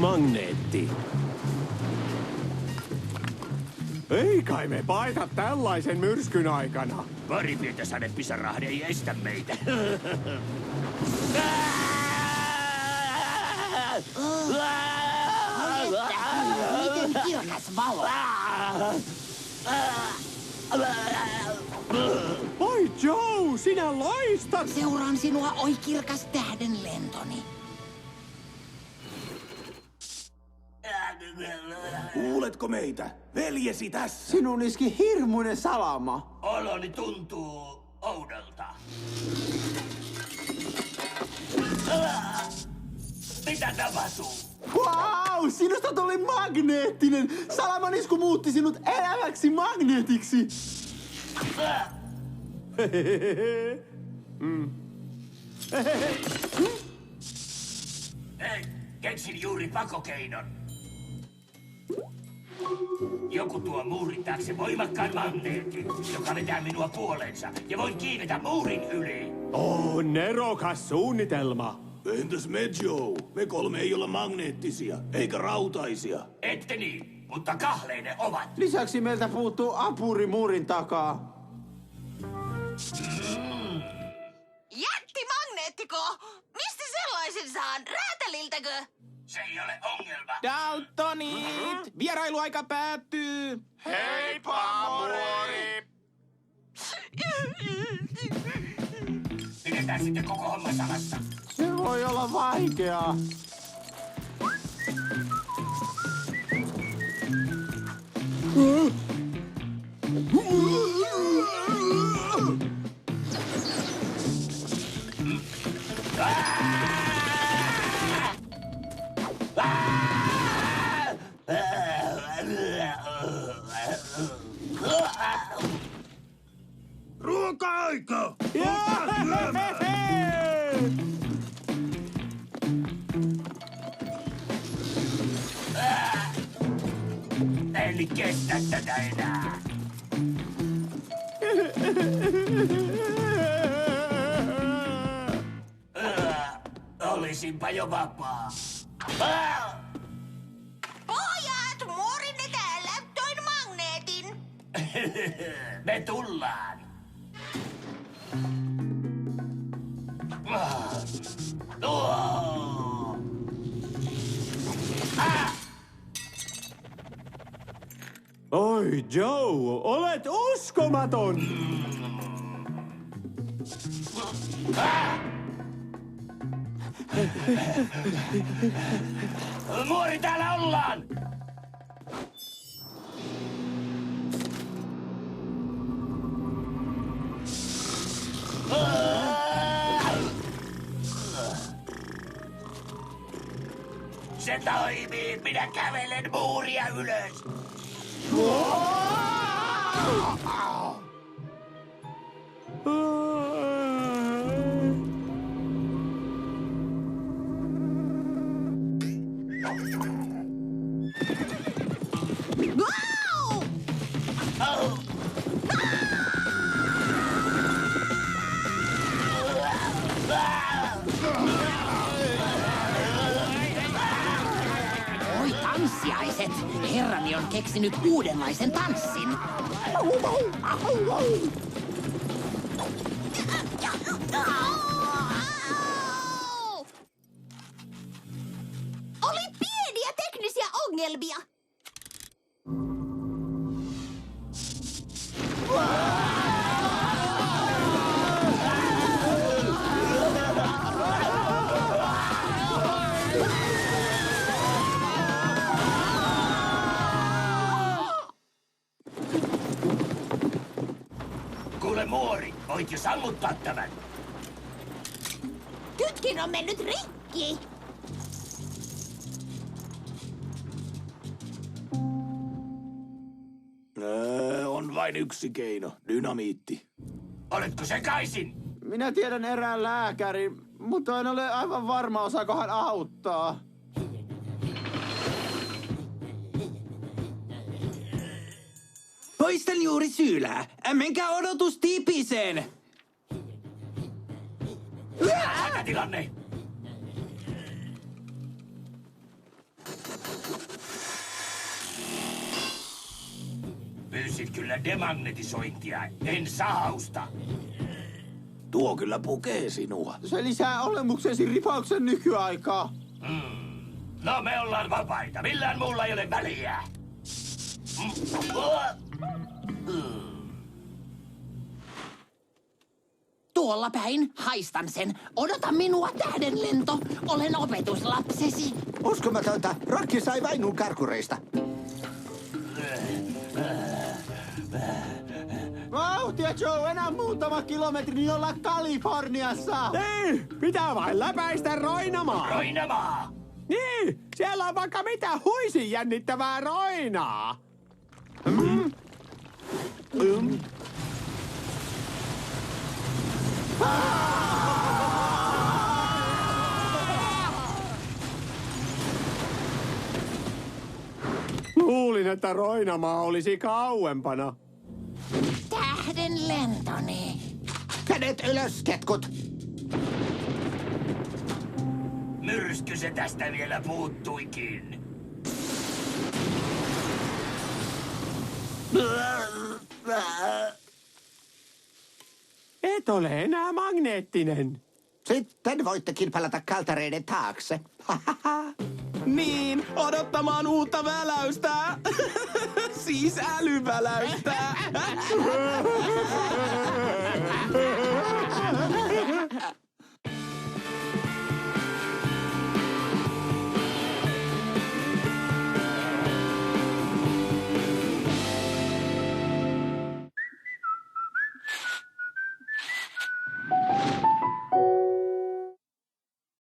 magneetti. Ei kai me paita tällaisen myrskyn aikana. Pari pientä sadepisarahde ei estä meitä. Miten kirkas valo! Oi Joe, sinä loistat! Seuraan sinua, oi kirkas tähden lentoni. Kuuletko meitä? Veljesi tässä! Sinun iski hirmuinen salama. Oloni tuntuu oudolta. Mitä tapahtuu? Wow, sinusta tuli magneettinen. Salaman isku muutti sinut eläväksi magneetiksi. Hei, keksin juuri pakokeinon. Joku tuo muurin taakse voimakkaan magneetin, joka vetää minua puoleensa ja voin kiivetä muurin yli. Nerokas suunnitelma. Entäs me, Joe? Me kolme ei olla magneettisia, eikä rautaisia. Ette niin, mutta kahleinen ovat. Lisäksi meiltä puuttuu apuri muurin takaa. Jättimagneettiko? Mistä sellaisen saan? Räätäliltäkö? Se ei ole ongelma. Daltonit! Vierailuaika päättyy! Heippa, muori! Pidetään sitten koko homma salassa. Se voi olla vaikeaa. Ruoka-aika! En kestä tätä enää. Olisinpa jo vapaa. Pojat, muurinne täällä. Toin magneetin. Me tullaan. Oi Joe, olet uskomaton! Muori, täällä ollaan! Se toimii! Minä kävelen muuria ylös! Wow! Oi tanssiaiset! Herrani on keksinyt uudenlaisen tanssin. Oli pieniä teknisiä ongelmia. Kuule muori, voit jo sammuttaa tämän. Kytkin on mennyt rikki. On vain yksi keino, dynamiitti. Oletko sekaisin? Minä tiedän erään lääkärin, mutta en ole aivan varma, osaako hän auttaa. Poistan juuri syylää. Menkää odotustipiseen. Hätätilanne! pyysit kyllä demagnetisointia, en sahausta. Tuo kyllä pukee sinua. Se lisää olemuksesi ripauksen nykyaikaa. No me ollaan vapaita, millään muulla ei ole väliä. Tuolla päin, haistan sen. Odota minua, tähdenlento. Olen opetuslapsesi. Uskomatonta. Rocky sai vainun karkureista. Vauhtia, Joe, enää muutama kilometri, niin ollaan Kaliforniassa. Niin, pitää vain läpäistä Roinamaa. Roinamaa! Niin, siellä on vaikka mitä huisin jännittävää roinaa. Luulin, että Roinamaa olisi kauempana. Tähdenlentoni. Kädet ylös, ketkut. Myrsky se tästä vielä puuttuikin. Et ole enää magneettinen. Sitten voittekin palata kaltareiden taakse. Niin, odottamaan uutta väläystä. Siis älyväläystä.